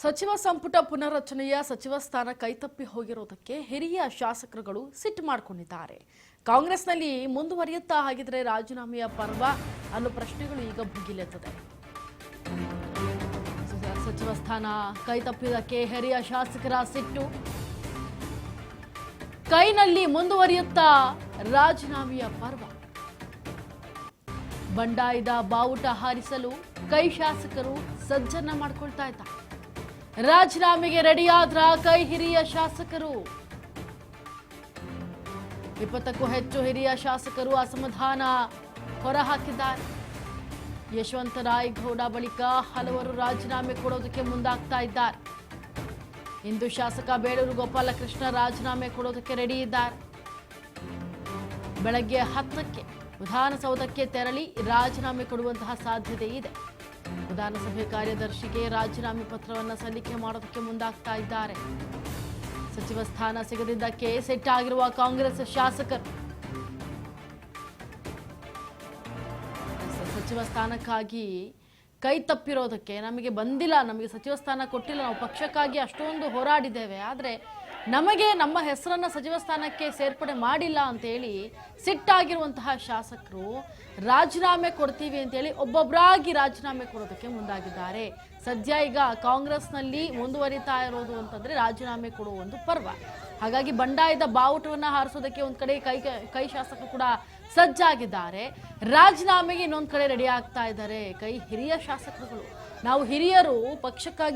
ಸಚಿವ ಸಂಪುಟ ಪುನರ್ರಚನೆಯ ಸಚಿವ ಸ್ಥಾನ ಕೈತಪ್ಪಿ ಹೋಗಿರುವುದಕ್ಕೆ ಹಿರಿಯ ಶಾಸಕರುಗಳು ಸಿಟ್ಟು ಮಾಡಿಕೊಂಡಿದ್ದಾರೆ. ಕಾಂಗ್ರೆಸ್ನಲ್ಲಿ ಮುಂದುವರಿಯುತ್ತಾ ಹಾಗಿದ್ರೆ ರಾಜೀನಾಮೆಯ ಪರ್ವ ಅನ್ನೋ ಪ್ರಶ್ನೆಗಳು ಈಗ ಭುಗಿಲೆತ್ತದೆ. ಸಚಿವ ಸ್ಥಾನ ಕೈತಪ್ಪಿದ್ದಕ್ಕೆ ಹಿರಿಯ ಶಾಸಕರ ಸಿಟ್ಟು, ಕೈನಲ್ಲಿ ಮುಂದುವರಿಯುತ್ತಾ ರಾಜೀನಾಮೆಯ ಪರ್ವ. ಬಂಡಾಯದ ಬಾವುಟ ಹಾರಿಸಲು ಕೈ ಶಾಸಕರು ಸಜ್ಜನ್ನ ಮಾಡಿಕೊಳ್ತಾ ಇದ್ದಾರೆ. ರಾಜೀನಾಮೆಗೆ ರೆಡಿಯಾದ್ರ ಕೈ ಹಿರಿಯ ಶಾಸಕರು. 20ಕ್ಕೂ ಹೆಚ್ಚು ಹಿರಿಯ ಶಾಸಕರು ಅಸಮಾಧಾನ ಹೊರಹಾಕಿದ್ದಾರೆ. ಯಶವಂತರಾಯಗೌಡ ಬಳಿಕ ಹಲವರು ರಾಜೀನಾಮೆ ಕೊಡೋದಕ್ಕೆ ಮುಂದಾಗ್ತಾ ಇದ್ದಾರೆ. ಇಂದು ಶಾಸಕ ಬೇಳೂರು ಗೋಪಾಲಕೃಷ್ಣ ರಾಜೀನಾಮೆ ಕೊಡೋದಕ್ಕೆ ರೆಡಿ ಇದ್ದಾರೆ. ಬೆಳಗ್ಗೆ 10ಕ್ಕೆ ವಿಧಾನಸೌಧಕ್ಕೆ ತೆರಳಿ ರಾಜೀನಾಮೆ ಕೊಡುವಂತಹ ಸಾಧ್ಯತೆ ಇದೆ. ವಿಧಾನಸಭೆ ಕಾರ್ಯದರ್ಶಿಗೆ ರಾಜೀನಾಮೆ ಪತ್ರವನ್ನು ಸಲ್ಲಿಕೆ ಮಾಡೋದಕ್ಕೆ ಮುಂದಾಗ್ತಾ ಇದ್ದಾರೆ. ಸಚಿವ ಸ್ಥಾನ ಸಿಗದಿದ್ದಕ್ಕೆ ಸಿಟ್ಟಾಗಿರುವ ಕಾಂಗ್ರೆಸ್ ಶಾಸಕರು. ಸಚಿವ ಸ್ಥಾನಕ್ಕಾಗಿ ಕೈ ತಪ್ಪಿರೋದಕ್ಕೆ ನಮಗೆ ಬಂದಿಲ್ಲ, ನಮಗೆ ಸಚಿವ ಸ್ಥಾನ ಕೊಟ್ಟಿಲ್ಲ, ನಾವು ಪಕ್ಷಕ್ಕಾಗಿ ಅಷ್ಟೊಂದು ಹೋರಾಡಿದ್ದೇವೆ, ಆದರೆ ನಮಗೆ ನಮ್ಮ ಹೆಸರನ್ನ ಸಚಿವ ಸ್ಥಾನಕ್ಕೆ ಸೇರ್ಪಡೆ ಮಾಡಿಲ್ಲ ಅಂತೇಳಿ ಸಿಟ್ಟಾಗಿರುವಂತಹ ಶಾಸಕರು ರಾಜೀನಾಮೆ ಕೊಡ್ತೀವಿ ಅಂತೇಳಿ ಒಬ್ಬೊಬ್ಬರಾಗಿ ರಾಜೀನಾಮೆ ಕೊಡೋದಕ್ಕೆ ಮುಂದಾಗಿದ್ದಾರೆ. ಸದ್ಯ ಈಗ ಕಾಂಗ್ರೆಸ್ನಲ್ಲಿ ಮುಂದುವರಿತಾ ಇರೋದು ಅಂತಂದ್ರೆ ರಾಜೀನಾಮೆ ಕೊಡುವ ಒಂದು ಪರ್ವ. ಹಾಗಾಗಿ ಬಂಡಾಯದ ಬಾವುಟವನ್ನ ಹಾರಿಸೋದಕ್ಕೆ ಒಂದ್ ಕಡೆ ಕೈ ಶಾಸಕರು ಕೂಡ ಸಜ್ಜಾಗಿದ್ದಾರೆ. ರಾಜೀನಾಮೆಗೆ ಇನ್ನೊಂದ್ ಕಡೆ ರೆಡಿ ಆಗ್ತಾ ಇದ್ದಾರೆ ಕೈ ಹಿರಿಯ ಶಾಸಕರುಗಳು. ನಾವು ಹಿರಿಯರು ಪಕ್ಷಕ್ಕಾಗಿ